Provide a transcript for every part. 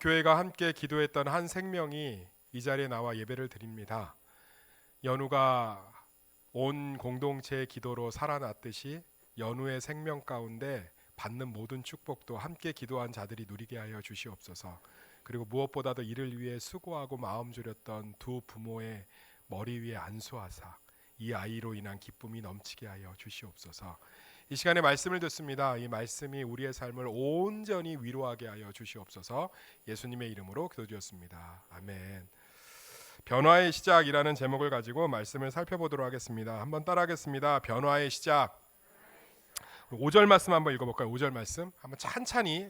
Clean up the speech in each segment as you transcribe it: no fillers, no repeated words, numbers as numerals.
교회가 함께 기도했던 한 생명이 이 자리에 나와 예배를 드립니다. 연우가 온 공동체의 기도로 살아났듯이 연우의 생명 가운데 받는 모든 축복도 함께 기도한 자들이 누리게 하여 주시옵소서. 그리고 무엇보다도 이를 위해 수고하고 마음 졸였던 두 부모의 머리 위에 안수하사 이 아이로 인한 기쁨이 넘치게 하여 주시옵소서. 이 시간에 말씀을 듣습니다. 이 말씀이 우리의 삶을 온전히 위로하게 하여 주시옵소서. 예수님의 이름으로 기도드렸습니다. 아멘. 변화의 시작이라는 제목을 가지고 말씀을 살펴보도록 하겠습니다. 한번 따라하겠습니다. 변화의 시작. 5절 말씀 한번 읽어볼까요? 5절 말씀 한번 찬찬히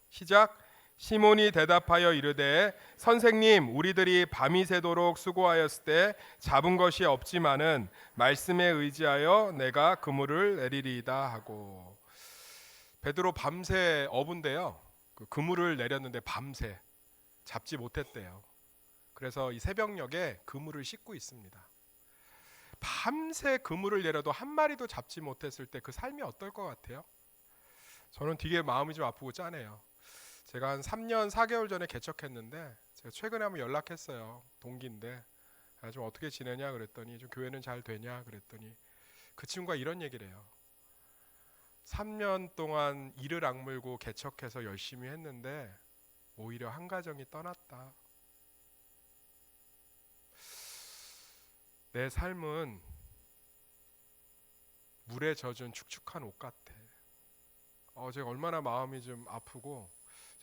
시작. 시몬이 대답하여 이르되 선생님, 우리들이 밤이 새도록 수고하였을 때 잡은 것이 없지만은 말씀에 의지하여 내가 그물을 내리리이다 하고. 베드로 밤새 어부인데요, 그 그물을 내렸는데 밤새 잡지 못했대요. 그래서 이 새벽녘에 그물을 싣고 있습니다. 밤새 그물을 내려도 한 마리도 잡지 못했을 때 그 삶이 어떨 것 같아요? 저는 되게 마음이 좀 아프고 짠해요. 제가 한 3년 4개월 전에 개척했는데 제가 최근에 한번 연락했어요. 동기인데 좀 어떻게 지내냐 그랬더니 좀 교회는 잘 되냐 그랬더니 그 친구가 이런 얘기를 해요. 3년 동안 이를 악물고 개척해서 열심히 했는데 오히려 한 가정이 떠났다. 내 삶은 물에 젖은 축축한 옷 같아. 제가 얼마나 마음이 좀 아프고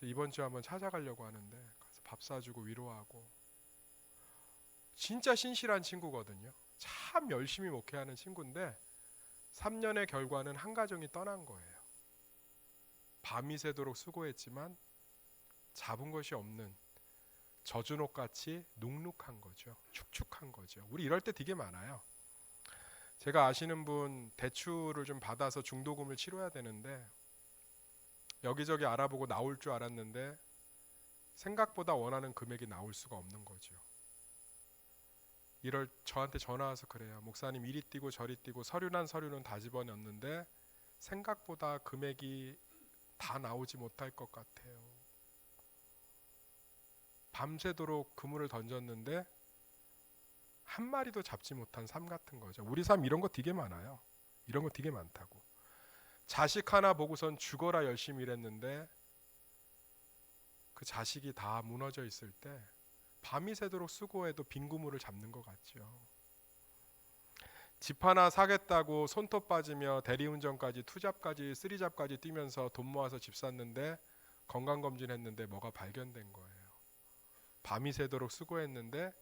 이번 주에 한번 찾아가려고 하는데 가서 밥 사주고 위로하고. 진짜 신실한 친구거든요. 참 열심히 목회하는 친구인데 3년의 결과는 한 가정이 떠난 거예요. 밤이 새도록 수고했지만 잡은 것이 없는 젖은 옷같이 눅눅한 거죠. 축축한 거죠. 우리 이럴 때 되게 많아요. 제가 아시는 분 대출을 좀 받아서 중도금을 치러야 되는데 여기저기 알아보고 나올 줄 알았는데 생각보다 원하는 금액이 나올 수가 없는 거죠. 이럴 저한테 전화 와서 그래요. 목사님, 이리 뛰고 저리 뛰고 서류는 다 집어넣는데 생각보다 금액이 다 나오지 못할 것 같아요. 밤새도록 그물을 던졌는데 한 마리도 잡지 못한 삶 같은 거죠. 우리 삶 이런 거 되게 많아요. 이런 거 되게 많다고. 자식 하나 보고선 죽어라 열심히 일했는데 그 자식이 다 무너져 있을 때 밤이 새도록 수고해도 빈 그물을 잡는 것 같죠. 집 하나 사겠다고 손톱 빠지며 대리운전까지 투잡까지 쓰리잡까지 뛰면서 돈 모아서 집 샀는데 건강검진 했는데 뭐가 발견된 거예요. 밤이 새도록 수고했는데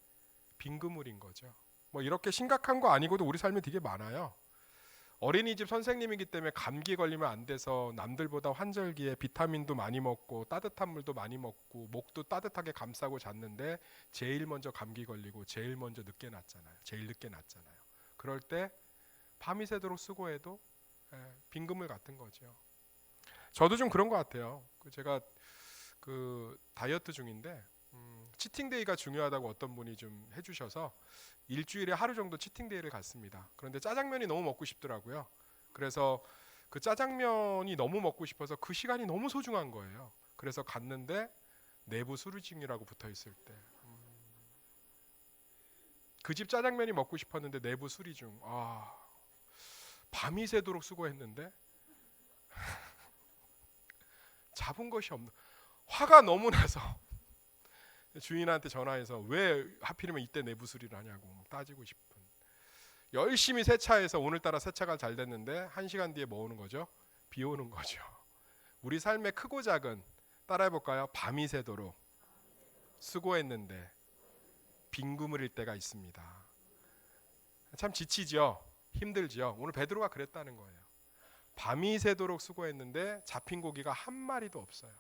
빈 그물인 거죠. 뭐 이렇게 심각한 거 아니고도 우리 삶에 되게 많아요. 어린이집 선생님이기 때문에 감기 걸리면 안 돼서 남들보다 환절기에 비타민도 많이 먹고 따뜻한 물도 많이 먹고 목도 따뜻하게 감싸고 잤는데 제일 먼저 감기 걸리고 제일 먼저 제일 늦게 났잖아요. 그럴 때 밤이 새도록 수고해도 빈 그물 같은 거죠. 저도 좀 그런 것 같아요. 제가 다이어트 중인데 치팅데이가 중요하다고 어떤 분이 좀 해주셔서 일주일에 하루 정도 치팅데이를 갔습니다. 그런데 짜장면이 너무 먹고 싶더라고요. 그래서 그 짜장면이 너무 먹고 싶어서 그 시간이 너무 소중한 거예요. 그래서 갔는데 내부 수루증이라고 붙어있을 때 그 집 짜장면이 먹고 싶었는데 내부 수리중. 밤이 새도록 수고했는데 잡은 것이 없는, 화가 너무 나서 주인한테 전화해서 왜 하필이면 이때 내부 수리를 하냐고 따지고 싶은. 열심히 세차해서 오늘따라 세차가 잘 됐는데 1시간 뒤에 뭐 오는 거죠? 비 오는 거죠. 우리 삶의 크고 작은, 따라해볼까요? 밤이 새도록 수고했는데 빈 그물일 때가 있습니다. 참 지치죠? 힘들죠? 오늘 베드로가 그랬다는 거예요. 밤이 새도록 수고했는데 잡힌 고기가 한 마리도 없어요.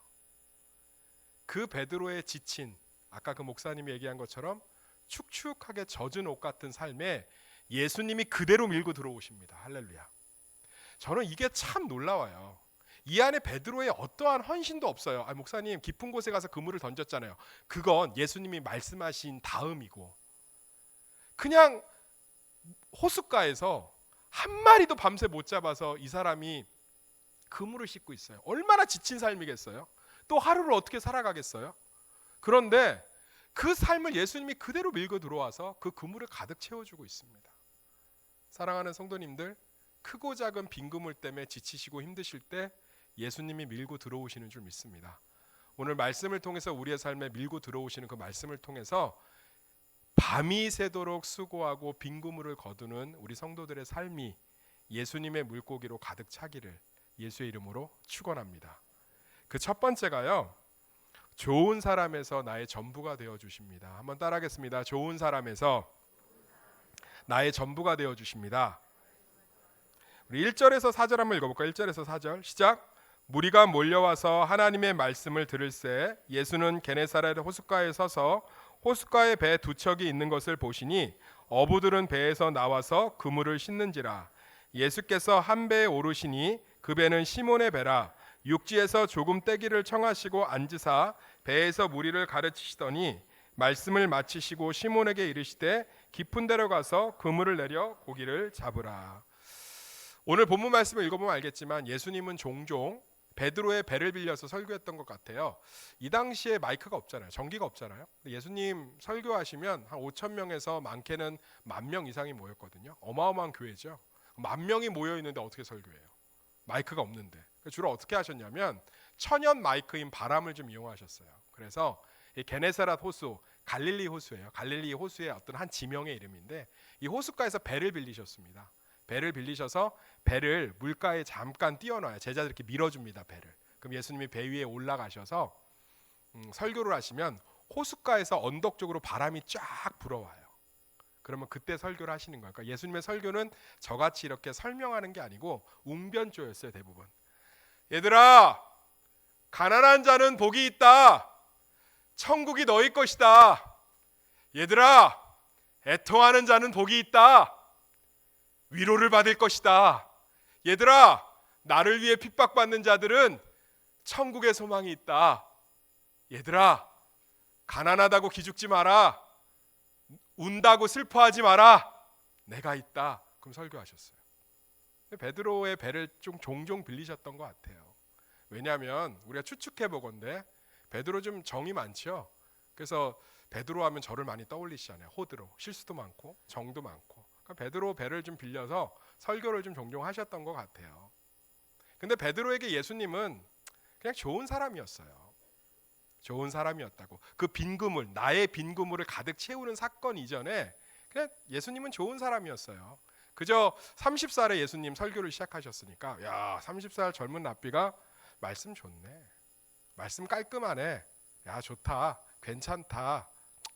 그 베드로의 지친, 아까 그 목사님이 얘기한 것처럼 축축하게 젖은 옷 같은 삶에 예수님이 그대로 밀고 들어오십니다. 할렐루야. 저는 이게 참 놀라워요. 이 안에 베드로의 어떠한 헌신도 없어요. 목사님, 깊은 곳에 가서 그물을 던졌잖아요. 그건 예수님이 말씀하신 다음이고, 그냥 호숫가에서 한 마리도 밤새 못 잡아서 이 사람이 그물을 씻고 있어요. 얼마나 지친 삶이겠어요. 또 하루를 어떻게 살아가겠어요? 그런데 그 삶을 예수님이 그대로 밀고 들어와서 그 그물을 가득 채워주고 있습니다. 사랑하는 성도님들, 크고 작은 빈 그물 때문에 지치시고 힘드실 때 예수님이 밀고 들어오시는 줄 믿습니다. 오늘 말씀을 통해서 우리의 삶에 밀고 들어오시는 그 말씀을 통해서 밤이 새도록 수고하고 빈 그물을 거두는 우리 성도들의 삶이 예수님의 물고기로 가득 차기를 예수의 이름으로 축원합니다. 그 첫 번째가요, 좋은 사람에서 나의 전부가 되어 주십니다. 한번 따라하겠습니다. 좋은 사람에서 나의 전부가 되어 주십니다. 우리 1절에서 4절 한번 읽어볼까요? 1절에서 4절 시작. 무리가 몰려와서 하나님의 말씀을 들을새 예수는 게네사렛 호숫가에 서서 호숫가에 배 두 척이 있는 것을 보시니 어부들은 배에서 나와서 그물을 싣는지라. 예수께서 한 배에 오르시니 그 배는 시몬의 배라. 육지에서 조금 떼기를 청하시고 앉으사 배에서 무리를 가르치시더니 말씀을 마치시고 시몬에게 이르시되 깊은 데로 가서 그물을 내려 고기를 잡으라. 오늘 본문 말씀을 읽어보면 알겠지만 예수님은 종종 베드로의 배를 빌려서 설교했던 것 같아요. 이 당시에 마이크가 없잖아요. 전기가 없잖아요. 예수님 설교하시면 한 5천 명에서 많게는 10,000명 이상이 모였거든요. 어마어마한 교회죠. 10,000명이 모여 있는데 어떻게 설교해요? 마이크가 없는데. 주로 어떻게 하셨냐면 천연 마이크인 바람을 좀 이용하셨어요. 그래서 이 게네사렛 호수, 갈릴리 호수예요. 갈릴리 호수의 어떤 한 지명의 이름인데 이 호숫가에서 배를 빌리셨습니다. 배를 빌리셔서 배를 물가에 잠깐 띄워놔요. 제자들 이렇게 밀어줍니다. 배를. 그럼 예수님이 배 위에 올라가셔서 설교를 하시면 호숫가에서 언덕 쪽으로 바람이 쫙 불어와요. 그러면 그때 설교를 하시는 거예요. 그러니까 예수님의 설교는 저같이 이렇게 설명하는 게 아니고 웅변조였어요. 대부분. 얘들아, 가난한 자는 복이 있다. 천국이 너희 것이다. 얘들아, 애통하는 자는 복이 있다. 위로를 받을 것이다. 얘들아, 나를 위해 핍박받는 자들은 천국의 소망이 있다. 얘들아, 가난하다고 기죽지 마라. 운다고 슬퍼하지 마라. 내가 있다. 그럼 설교하셨어요. 베드로의 배를 좀 종종 빌리셨던 것 같아요. 왜냐하면 우리가 추측해 보건대 베드로 좀 정이 많죠. 그래서 베드로 하면 저를 많이 떠올리시잖아요. 호드로 실수도 많고 정도 많고. 그러니까 베드로 배를 좀 빌려서 설교를 좀 종종 하셨던 것 같아요. 근데 베드로에게 예수님은 그냥 좋은 사람이었어요. 좋은 사람이었다고. 그 빈 그물, 나의 빈 그물을 가득 채우는 사건 이전에 그냥 예수님은 좋은 사람이었어요. 그저 30살에 예수님 설교를 시작하셨으니까 야, 30살 젊은 납비가 말씀 좋네. 말씀 깔끔하네. 야, 좋다. 괜찮다.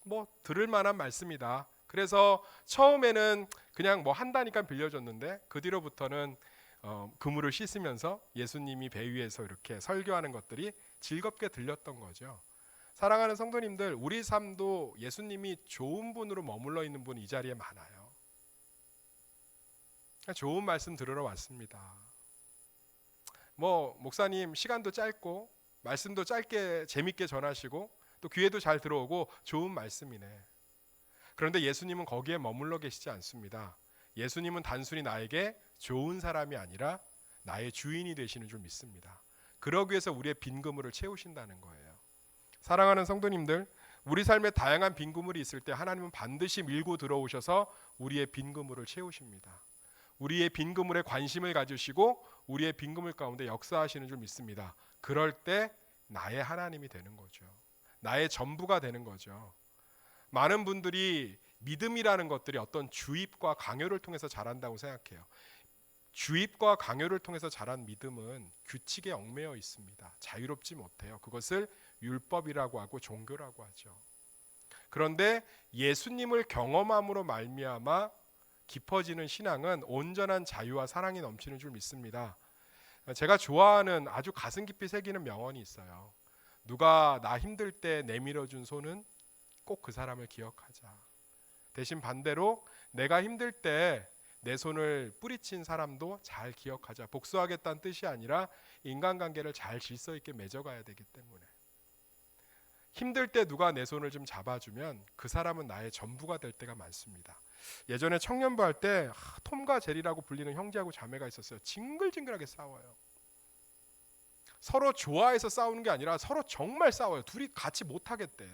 뭐 들을 만한 말씀이다. 그래서 처음에는 그냥 뭐 한다니까 빌려줬는데 그 뒤로부터는 그물을 씻으면서 예수님이 배 위에서 이렇게 설교하는 것들이 즐겁게 들렸던 거죠. 사랑하는 성도님들, 우리 삶도 예수님이 좋은 분으로 머물러 있는 분 이 자리에 많아요. 좋은 말씀 들으러 왔습니다. 뭐 목사님 시간도 짧고 말씀도 짧게 재밌게 전하시고 또 귀에도 잘 들어오고 좋은 말씀이네. 그런데 예수님은 거기에 머물러 계시지 않습니다. 예수님은 단순히 나에게 좋은 사람이 아니라 나의 주인이 되시는 줄 믿습니다. 그러기 위해서 우리의 빈 그물을 채우신다는 거예요. 사랑하는 성도님들, 우리 삶에 다양한 빈 그물이 있을 때 하나님은 반드시 밀고 들어오셔서 우리의 빈 그물을 채우십니다. 우리의 빈 그물에 관심을 가지시고 우리의 빈 그물 가운데 역사하시는 줄 믿습니다. 그럴 때 나의 하나님이 되는 거죠. 나의 전부가 되는 거죠. 많은 분들이 믿음이라는 것들이 어떤 주입과 강요를 통해서 자란다고 생각해요. 주입과 강요를 통해서 자란 믿음은 규칙에 얽매여 있습니다. 자유롭지 못해요. 그것을 율법이라고 하고 종교라고 하죠. 그런데 예수님을 경험함으로 말미암아 깊어지는 신앙은 온전한 자유와 사랑이 넘치는 줄 믿습니다. 제가 좋아하는 아주 가슴 깊이 새기는 명언이 있어요. 누가 나 힘들 때 내밀어준 손은 꼭 그 사람을 기억하자. 대신 반대로 내가 힘들 때 내 손을 뿌리친 사람도 잘 기억하자. 복수하겠다는 뜻이 아니라 인간관계를 잘 질서 있게 맺어가야 되기 때문에. 힘들 때 누가 내 손을 좀 잡아주면 그 사람은 나의 전부가 될 때가 많습니다. 예전에 청년부 할 때 톰과 제리라고 불리는 형제하고 자매가 있었어요. 징글징글하게 싸워요. 서로 좋아해서 싸우는 게 아니라 서로 정말 싸워요. 둘이 같이 못 하겠대.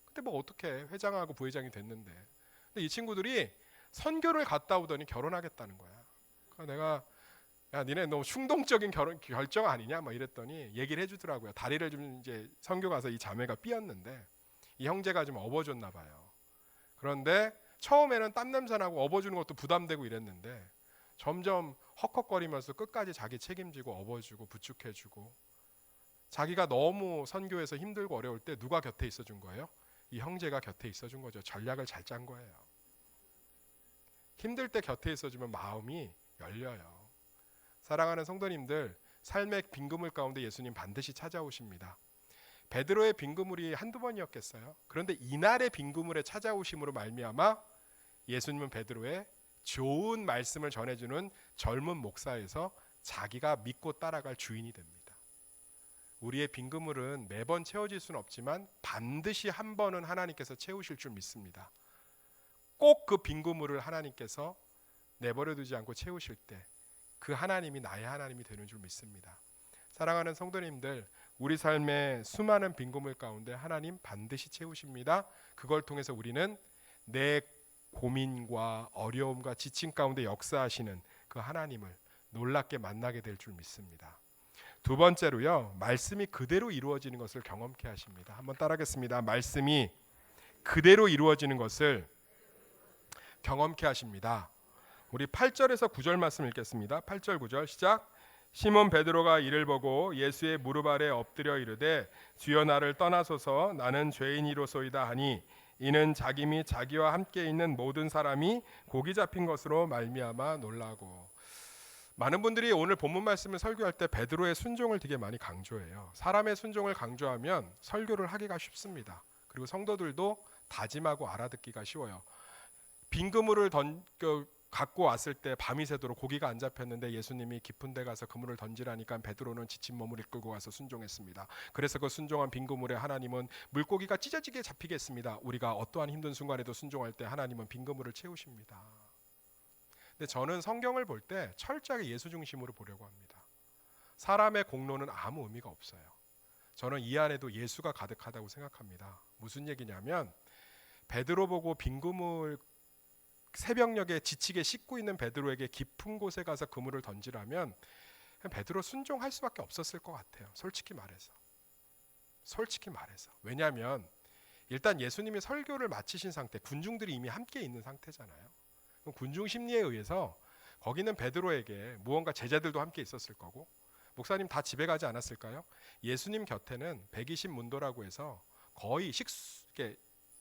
근데 뭐 어떻게 회장하고 부회장이 됐는데. 근데 이 친구들이 선교를 갔다 오더니 결혼하겠다는 거야. 그러니까 내가 야 니네 너무 충동적인 결정 아니냐 막 이랬더니 얘기를 해주더라고요. 다리를 좀 이제 선교 가서 이 자매가 삐었는데 이 형제가 좀 업어줬나 봐요. 그런데 처음에는 땀 냄새 나고 업어주는 것도 부담되고 이랬는데 점점 헉헉거리면서 끝까지 자기 책임지고 업어주고 부축해주고 자기가 너무 선교에서 힘들고 어려울 때 누가 곁에 있어준 거예요? 이 형제가 곁에 있어준 거죠. 전략을 잘 짠 거예요. 힘들 때 곁에 있어주면 마음이 열려요. 사랑하는 성도님들, 삶의 빈그물 가운데 예수님 반드시 찾아오십니다. 베드로의 빈그물이 한두 번이었겠어요? 그런데 이날의 빈그물에 찾아오심으로 말미암아 예수님은 베드로의 좋은 말씀을 전해주는 젊은 목사에서 자기가 믿고 따라갈 주인이 됩니다. 우리의 빈그물은 매번 채워질 수는 없지만 반드시 한 번은 하나님께서 채우실 줄 믿습니다. 꼭 그 빈그물을 하나님께서 내버려 두지 않고 채우실 때 그 하나님이 나의 하나님이 되는 줄 믿습니다. 사랑하는 성도님들, 우리 삶의 수많은 빈그물 가운데 하나님 반드시 채우십니다. 그걸 통해서 우리는 내 고민과 어려움과 지침 가운데 역사하시는 그 하나님을 놀랍게 만나게 될 줄 믿습니다. 두 번째로요, 말씀이 그대로 이루어지는 것을 경험케 하십니다. 한번 따라하겠습니다. 말씀이 그대로 이루어지는 것을 경험케 하십니다. 우리 8절에서 9절 말씀 읽겠습니다. 8절 9절 시작. 시몬 베드로가 이를 보고 예수의 무릎 아래 엎드려 이르되 주여 나를 떠나소서 나는 죄인이로소이다 하니 이는 자기 및 자기와 함께 있는 모든 사람이 고기 잡힌 것으로 말미암아 놀라고. 많은 분들이 오늘 본문 말씀을 설교할 때 베드로의 순종을 되게 많이 강조해요. 사람의 순종을 강조하면 설교를 하기가 쉽습니다. 그리고 성도들도 다짐하고 알아듣기가 쉬워요. 빈 그물을 갖고 왔을 때 밤이 새도록 고기가 안 잡혔는데 예수님이 깊은 데 가서 그물을 던지라니까 베드로는 지친 몸을 이끌고 와서 순종했습니다. 그래서 그 순종한 빈 그물에 하나님은 물고기가 찢어지게 잡히겠습니다. 우리가 어떠한 힘든 순간에도 순종할 때 하나님은 빈 그물을 채우십니다. 근데 저는 성경을 볼 때 철저하게 예수 중심으로 보려고 합니다. 사람의 공로는 아무 의미가 없어요. 저는 이 안에도 예수가 가득하다고 생각합니다. 무슨 얘기냐면 베드로 보고 빈 그물 새벽녘에 지치게 씻고 있는 베드로에게 깊은 곳에 가서 그물을 던지라면 베드로 순종할 수밖에 없었을 것 같아요. 솔직히 말해서. 왜냐하면 일단 예수님이 설교를 마치신 상태, 군중들이 이미 함께 있는 상태잖아요. 그럼 군중 심리에 의해서 거기는 베드로에게 무언가 제자들도 함께 있었을 거고 목사님 다 집에 가지 않았을까요? 예수님 곁에는 120문도라고 해서 거의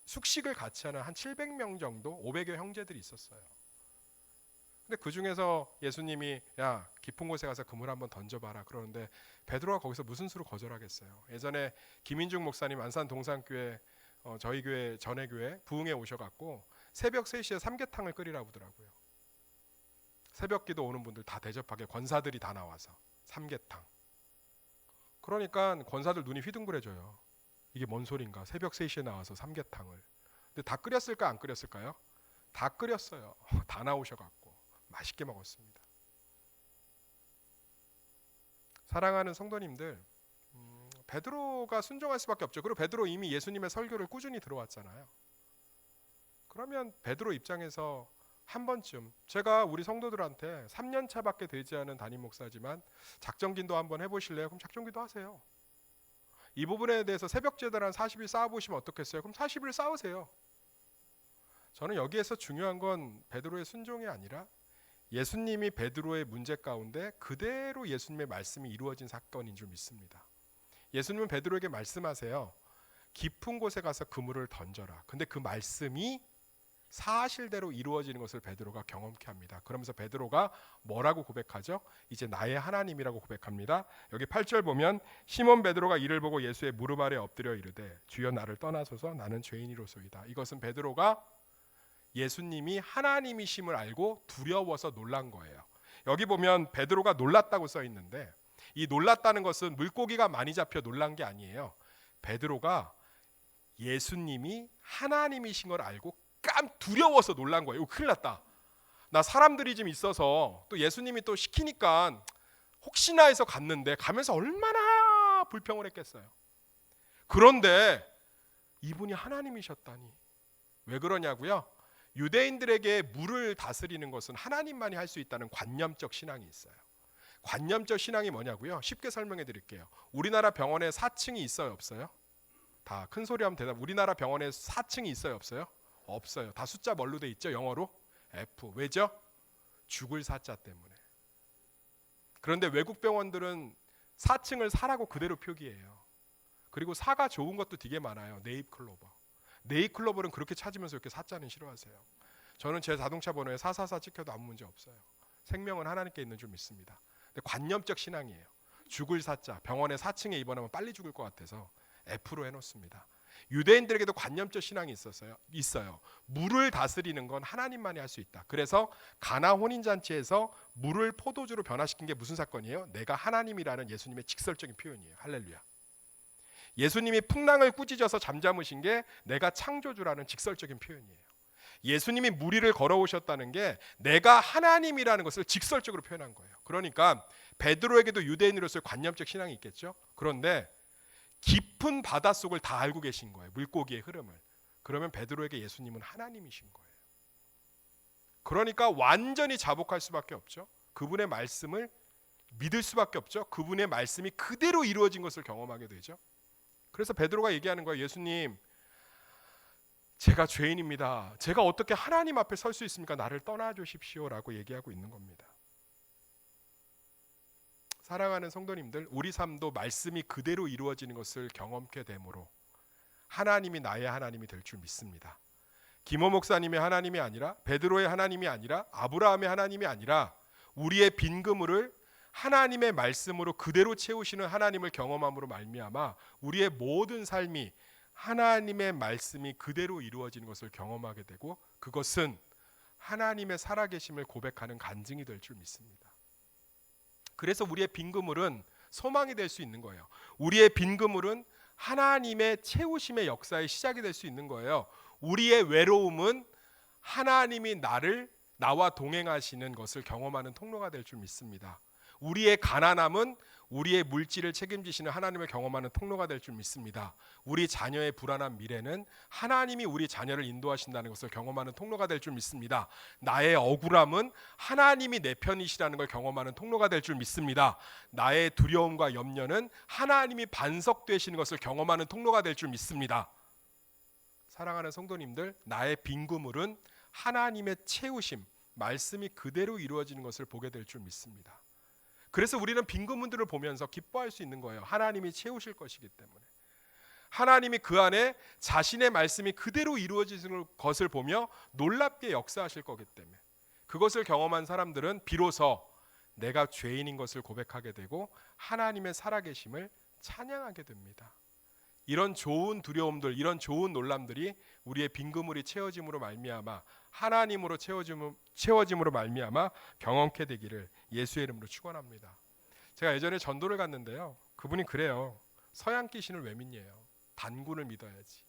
숙식을 같이 하는 한 700명 정도 500여 형제들이 있었어요. 근데 그 중에서 예수님이 야 깊은 곳에 가서 그물 한번 던져봐라 그러는데 베드로가 거기서 무슨 수로 거절하겠어요. 예전에 김인중 목사님 안산 동산교회 저희 교회 전에 교회 부흥에 오셔갖고 새벽 3시에 삼계탕을 끓이라고 하더라고요. 새벽기도 오는 분들 다 대접하게 권사들이 다 나와서 삼계탕. 그러니까 권사들 눈이 휘둥그레져요. 이게 뭔 소린가? 새벽 3시에 나와서 삼계탕을. 근데 다 끓였을까 안 끓였을까요? 다 끓였어요. 다 나오셔갖고 맛있게 먹었습니다. 사랑하는 성도님들, 베드로가 순종할 수밖에 없죠. 그리고 베드로 이미 예수님의 설교를 꾸준히 들어왔잖아요. 그러면 베드로 입장에서 한 번쯤 제가 우리 성도들한테 3년 차밖에 되지 않은 담임 목사지만 작정기도 한번 해보실래요? 그럼 작정기도 하세요. 이 부분에 대해서 새벽 제단 한 40일 쌓아보시면 어떻겠어요? 그럼 40일 쌓으세요. 저는 여기에서 중요한 건 베드로의 순종이 아니라 예수님이 베드로의 문제 가운데 그대로 예수님의 말씀이 이루어진 사건인 줄 믿습니다. 예수님은 베드로에게 말씀하세요. 깊은 곳에 가서 그물을 던져라. 근데 그 말씀이 사실대로 이루어지는 것을 베드로가 경험케 합니다. 그러면서 베드로가 뭐라고 고백하죠? 이제 나의 하나님이라고 고백합니다. 여기 8절 보면 시몬 베드로가 이를 보고 예수의 무릎 아래 엎드려 이르되 주여 나를 떠나소서 나는 죄인이로소이다. 이것은 베드로가 예수님이 하나님이심을 알고 두려워서 놀란 거예요. 여기 보면 베드로가 놀랐다고 써 있는데 이 놀랐다는 것은 물고기가 많이 잡혀 놀란 게 아니에요. 베드로가 예수님이 하나님이신 걸 알고 두려워서 놀란 거예요. 큰일 났다. 나 사람들이 좀 있어서 또 예수님이 또 시키니까 혹시나 해서 갔는데 가면서 얼마나 불평을 했겠어요. 그런데 이분이 하나님이셨다니. 왜 그러냐고요? 유대인들에게 물을 다스리는 것은 하나님만이 할 수 있다는 관념적 신앙이 있어요. 관념적 신앙이 뭐냐고요? 쉽게 설명해 드릴게요. 우리나라 병원에 4층이 있어요, 없어요? 다 큰 소리 하면 대답. 우리나라 병원에 4층이 있어요, 없어요? 없어요. 다 숫자 뭘로 돼 있죠? 영어로? F. 왜죠? 죽을 사자 때문에. 그런데 외국 병원들은 4층을 사라고 그대로 표기해요. 그리고 사가 좋은 것도 되게 많아요. 네잎클로버. 네잎클로버는 그렇게 찾으면서 이렇게 사자는 싫어하세요. 저는 제 자동차 번호에 444 찍혀도 아무 문제 없어요. 생명은 하나님께 있는 줄 믿습니다. 근데 관념적 신앙이에요. 죽을 사자, 병원에 4층에 입원하면 빨리 죽을 것 같아서 F로 해놓습니다. 유대인들에게도 관념적 신앙이 있어요. 물을 다스리는 건 하나님만이 할 수 있다. 그래서 가나 혼인잔치에서 물을 포도주로 변화시킨 게 무슨 사건이에요? 내가 하나님이라는 예수님의 직설적인 표현이에요. 할렐루야. 예수님이 풍랑을 꾸짖어서 잠잠으신 게 내가 창조주라는 직설적인 표현이에요. 예수님이 물 위를 걸어오셨다는 게 내가 하나님이라는 것을 직설적으로 표현한 거예요. 그러니까 베드로에게도 유대인으로서의 관념적 신앙이 있겠죠. 그런데 깊은 바닷속을 다 알고 계신 거예요. 물고기의 흐름을. 그러면 베드로에게 예수님은 하나님이신 거예요. 그러니까 완전히 자복할 수밖에 없죠. 그분의 말씀을 믿을 수밖에 없죠. 그분의 말씀이 그대로 이루어진 것을 경험하게 되죠. 그래서 베드로가 얘기하는 거예요. 예수님, 제가 죄인입니다. 제가 어떻게 하나님 앞에 설 수 있습니까? 나를 떠나 주십시오라고 얘기하고 있는 겁니다. 사랑하는 성도님들, 우리 삶도 말씀이 그대로 이루어지는 것을 경험케 되므로 하나님이 나의 하나님이 될 줄 믿습니다. 김호 목사님의 하나님이 아니라, 베드로의 하나님이 아니라, 아브라함의 하나님이 아니라 우리의 빈 그물을 하나님의 말씀으로 그대로 채우시는 하나님을 경험함으로 말미암아 우리의 모든 삶이 하나님의 말씀이 그대로 이루어지는 것을 경험하게 되고, 그것은 하나님의 살아계심을 고백하는 간증이 될 줄 믿습니다. 그래서 우리의 빈 그물은 소망이 될 수 있는 거예요. 우리의 빈 그물은 하나님의 채우심의 역사의 시작이 될 수 있는 거예요. 우리의 외로움은 하나님이 나와 동행하시는 것을 경험하는 통로가 될 줄 믿습니다. 우리의 가난함은 우리의 물질을 책임지시는 하나님을 경험하는 통로가 될 줄 믿습니다. 우리 자녀의 불안한 미래는 하나님이 우리 자녀를 인도하신다는 것을 경험하는 통로가 될 줄 믿습니다. 나의 억울함은 하나님이 내 편이시라는 걸 경험하는 통로가 될 줄 믿습니다. 나의 두려움과 염려는 하나님이 반석되시는 것을 경험하는 통로가 될 줄 믿습니다. 사랑하는 성도님들, 나의 빈 그물은 하나님의 채우심, 말씀이 그대로 이루어지는 것을 보게 될 줄 믿습니다. 그래서 우리는 빈 그물들을 보면서 기뻐할 수 있는 거예요. 하나님이 채우실 것이기 때문에. 하나님이 그 안에 자신의 말씀이 그대로 이루어지는 것을 보며 놀랍게 역사하실 거기 때문에. 그것을 경험한 사람들은 비로소 내가 죄인인 것을 고백하게 되고 하나님의 살아계심을 찬양하게 됩니다. 이런 좋은 두려움들, 이런 좋은 놀람들이 우리의 빈 그물이 채워짐으로 말미암아 하나님으로 채워짐으로 말미암아 경험케 되기를 예수의 이름으로 축원합니다. 제가 예전에 전도를 갔는데요. 그분이 그래요. 서양 귀신을 왜 믿냐요. 단군을 믿어야지.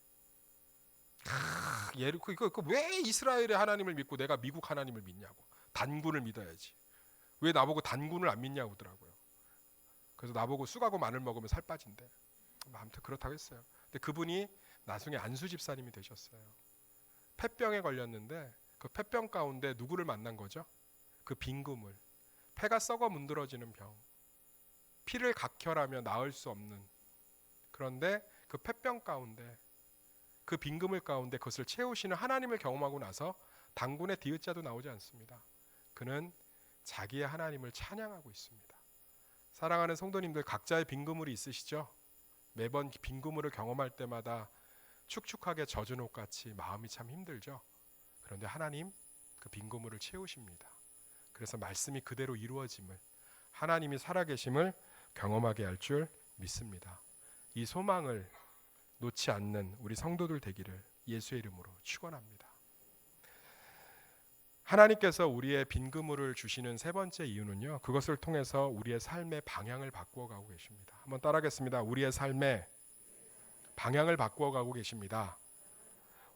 왜 이스라엘의 하나님을 믿고 내가 미국 하나님을 믿냐고. 단군을 믿어야지. 왜 나보고 단군을 안 믿냐고 하더라고요. 그래서 나보고 쑥하고 마늘 먹으면 살 빠진대. 아무튼 그렇다고 했어요. 근데 그분이 나중에 안수 집사님이 되셨어요. 폐병에 걸렸는데 그 폐병 가운데 누구를 만난 거죠? 그 빈 그물. 폐가 썩어 문드러지는 병. 피를 각혈하며 나을 수 없는. 그런데 그 폐병 가운데, 그 빈 그물 가운데 그것을 채우시는 하나님을 경험하고 나서 단군의 디귿자도 나오지 않습니다. 그는 자기의 하나님을 찬양하고 있습니다. 사랑하는 성도님들, 각자의 빈 그물이 있으시죠? 매번 빈 그물을 경험할 때마다 축축하게 젖은 옷같이 마음이 참 힘들죠. 그런데 하나님 그 빈 그물을 채우십니다. 그래서 말씀이 그대로 이루어짐을, 하나님이 살아계심을 경험하게 할 줄 믿습니다. 이 소망을 놓지 않는 우리 성도들 되기를 예수의 이름으로 축원합니다. 하나님께서 우리의 빈 그물을 주시는 세 번째 이유는요, 그것을 통해서 우리의 삶의 방향을 바꾸어 가고 계십니다. 한번 따라하겠습니다. 우리의 삶의 방향을 바꾸어 가고 계십니다.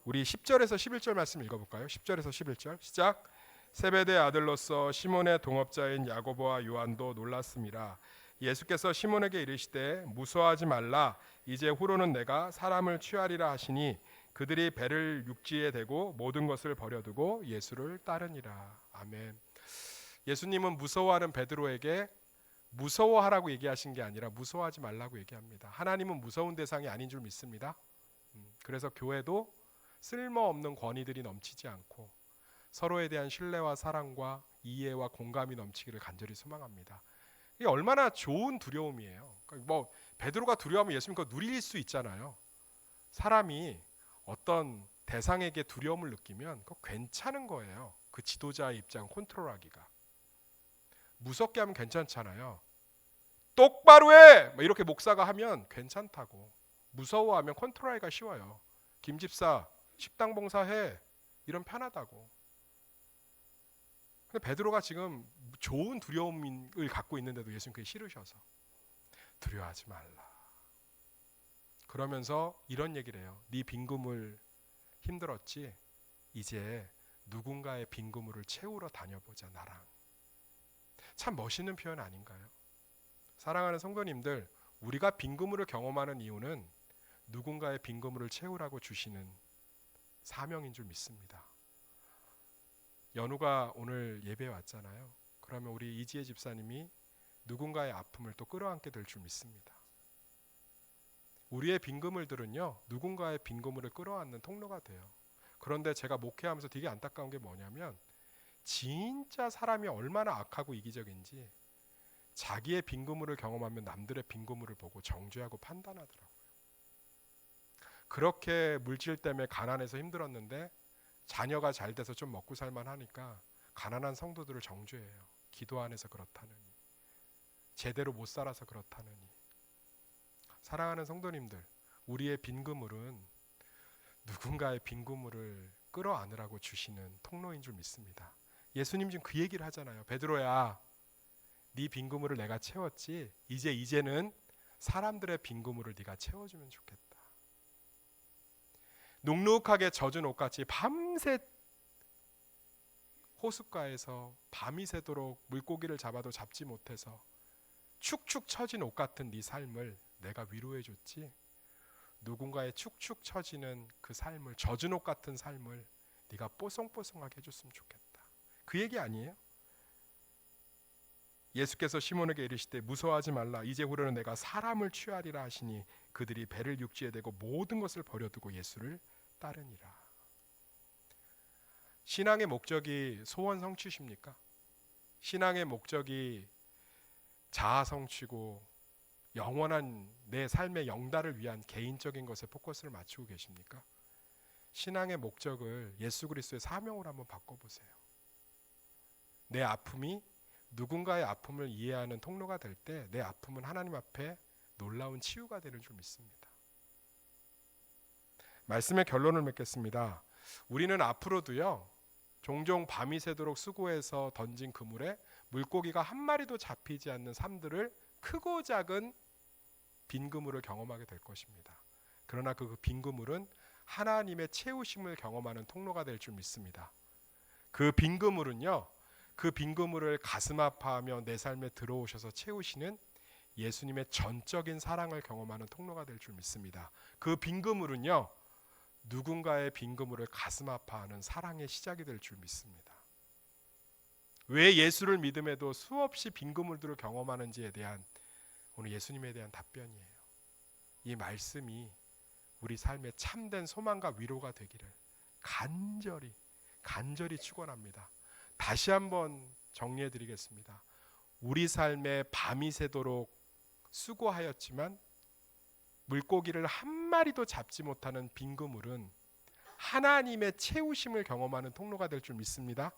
우리 10절에서 11절 말씀 읽어볼까요? 10절에서 11절 시작. 세베대의 아들로서 시몬의 동업자인 야고보와 요한도 놀랐습니다. 예수께서 시몬에게 이르시되 무서워하지 말라. 이제 후로는 내가 사람을 취하리라 하시니 그들이 배를 육지에 대고 모든 것을 버려두고 예수를 따르니라. 아멘. 예수님은 무서워하는 베드로에게 무서워하라고 얘기하신 게 아니라 무서워하지 말라고 얘기합니다. 하나님은 무서운 대상이 아닌 줄 믿습니다. 그래서 교회도 쓸모없는 권위들이 넘치지 않고 서로에 대한 신뢰와 사랑과 이해와 공감이 넘치기를 간절히 소망합니다. 이게 얼마나 좋은 두려움이에요. 뭐 베드로가 두려워하면 예수님 그거 누릴 수 있잖아요. 사람이 어떤 대상에게 두려움을 느끼면 그거 괜찮은 거예요. 그 지도자의 입장 컨트롤하기가. 무섭게 하면 괜찮잖아요. 똑바로 해! 이렇게 목사가 하면 괜찮다고. 무서워하면 컨트롤하기가 쉬워요. 김 집사 식당 봉사해. 이런 편하다고. 근데 베드로가 지금 좋은 두려움을 갖고 있는데도 예수님 그게 싫으셔서 두려워하지 말라. 그러면서 이런 얘기를 해요. 네 빈구물 힘들었지? 이제 누군가의 빈구물을 채우러 다녀보자 나랑. 참 멋있는 표현 아닌가요? 사랑하는 성도님들, 우리가 빈구물을 경험하는 이유는 누군가의 빈구물을 채우라고 주시는 사명인 줄 믿습니다. 연우가 오늘 예배에 왔잖아요. 그러면 우리 이지혜 집사님이 누군가의 아픔을 또 끌어안게 될 줄 믿습니다. 우리의 빈그물들은요, 누군가의 빈그물을 끌어안는 통로가 돼요. 그런데 제가 목회하면서 되게 안타까운 게 뭐냐면 진짜 사람이 얼마나 악하고 이기적인지 자기의 빈그물을 경험하면 남들의 빈그물을 보고 정죄하고 판단하더라고요. 그렇게 물질 때문에 가난해서 힘들었는데 자녀가 잘 돼서 좀 먹고 살만 하니까 가난한 성도들을 정죄해요. 기도 안 해서 그렇다느니, 제대로 못 살아서 그렇다느니. 사랑하는 성도님들, 우리의 빈그물은 누군가의 빈그물을 끌어안으라고 주시는 통로인 줄 믿습니다. 예수님 지금 그 얘기를 하잖아요. 베드로야, 네 빈그물을 내가 채웠지, 이제는 사람들의 빈그물을 네가 채워주면 좋겠다. 눅눅하게 젖은 옷같이 밤새 호숫가에서 밤이 새도록 물고기를 잡아도 잡지 못해서 축축 처진 옷 같은 네 삶을 내가 위로해 줬지, 누군가의 축축 처지는 그 삶을, 젖은 옷 같은 삶을 네가 뽀송뽀송하게 해줬으면 좋겠다. 그 얘기 아니에요? 예수께서 시몬에게 이르시되 무서워하지 말라. 이제 후로는 내가 사람을 취하리라 하시니 그들이 배를 육지에 대고 모든 것을 버려두고 예수를 따르니라. 신앙의 목적이 소원 성취십니까? 신앙의 목적이 자아 성취고 영원한 내 삶의 영달을 위한 개인적인 것에 포커스를 맞추고 계십니까? 신앙의 목적을 예수 그리스도의 사명으로 한번 바꿔보세요. 내 아픔이 누군가의 아픔을 이해하는 통로가 될 때 내 아픔은 하나님 앞에 놀라운 치유가 되는 줄 믿습니다. 말씀의 결론을 맺겠습니다. 우리는 앞으로도요, 종종 밤이 새도록 수고해서 던진 그물에 물고기가 한 마리도 잡히지 않는 삶들을, 크고 작은 빈 그물을 경험하게 될 것입니다. 그러나 그 빈 그물은 하나님의 채우심을 경험하는 통로가 될 줄 믿습니다. 그 빈 그물은요, 그 빈 그물을 가슴 아파하며 내 삶에 들어오셔서 채우시는 예수님의 전적인 사랑을 경험하는 통로가 될 줄 믿습니다. 그 빈 그물은요, 누군가의 빈 그물을 가슴 아파하는 사랑의 시작이 될 줄 믿습니다. 왜 예수를 믿음에도 수없이 빈 그물들을 경험하는지에 대한 오늘 예수님에 대한 답변이에요. 이 말씀이 우리 삶의 참된 소망과 위로가 되기를 간절히 축원합니다. 다시 한번 정리해 드리겠습니다. 우리 삶에 밤이 새도록 수고하였지만 물고기를 한 마리도 잡지 못하는 빈 그물은 하나님의 채우심을 경험하는 통로가 될 줄 믿습니다.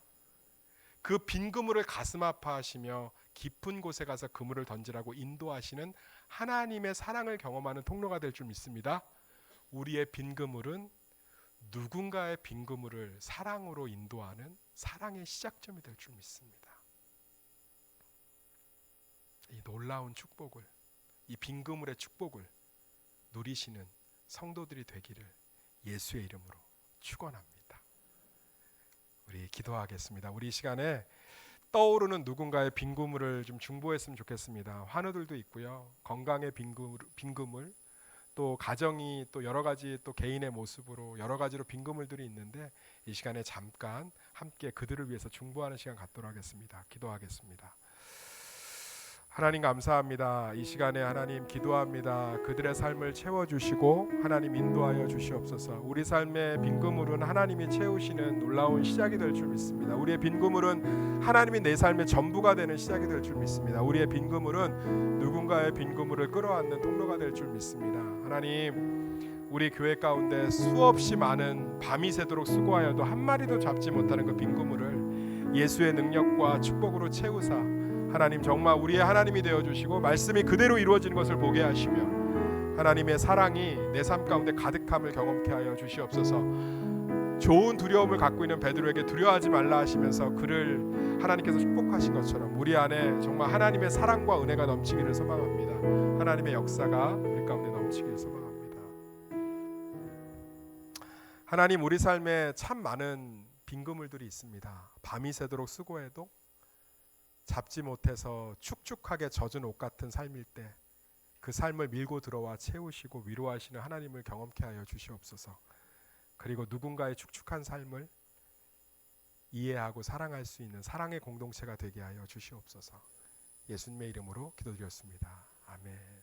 그 빈 그물을 가슴 아파하시며 깊은 곳에 가서 그물을 던지라고 인도하시는 하나님의 사랑을 경험하는 통로가 될 줄 믿습니다. 우리의 빈 그물은 누군가의 빈 그물을 사랑으로 인도하는 사랑의 시작점이 될 줄 믿습니다. 이 놀라운 축복을, 이 빈 그물의 축복을 누리시는 성도들이 되기를 예수의 이름으로 축원합니다. 우리 기도하겠습니다. 우리 이 시간에 떠오르는 누군가의 빈 그물을 좀 중보했으면 좋겠습니다. 환우들도 있고요. 건강의 빈 그물, 또 가정이 또 여러 가지 또 개인의 모습으로 여러 가지로 빈 그물들이 있는데 이 시간에 잠깐 함께 그들을 위해서 중보하는 시간 갖도록 하겠습니다. 기도하겠습니다. 하나님 감사합니다. 이 시간에 하나님 기도합니다. 그들의 삶을 채워주시고 하나님 인도하여 주시옵소서. 우리 삶의 빈 그물은 하나님이 채우시는 놀라운 시작이 될 줄 믿습니다. 우리의 빈 그물은 하나님이 내 삶의 전부가 되는 시작이 될 줄 믿습니다. 우리의 빈 그물은 누군가의 빈 그물을 끌어안는 통로가 될 줄 믿습니다. 하나님, 우리 교회 가운데 수없이 많은 밤이 새도록 수고하여도 한 마리도 잡지 못하는 그 빈 그물을 예수의 능력과 축복으로 채우사 하나님 정말 우리의 하나님이 되어주시고 말씀이 그대로 이루어지는 것을 보게 하시며 하나님의 사랑이 내 삶 가운데 가득함을 경험케 하여 주시옵소서. 좋은 두려움을 갖고 있는 베드로에게 두려워하지 말라 하시면서 그를 하나님께서 축복하신 것처럼 우리 안에 정말 하나님의 사랑과 은혜가 넘치기를 소망합니다. 하나님의 역사가 우리 가운데 넘치기를 소망합니다. 하나님, 우리 삶에 참 많은 빈 그물들이 있습니다. 밤이 새도록 수고해도 잡지 못해서 축축하게 젖은 옷 같은 삶일 때 그 삶을 밀고 들어와 채우시고 위로하시는 하나님을 경험케 하여 주시옵소서. 그리고 누군가의 축축한 삶을 이해하고 사랑할 수 있는 사랑의 공동체가 되게 하여 주시옵소서. 예수님의 이름으로 기도드렸습니다. 아멘.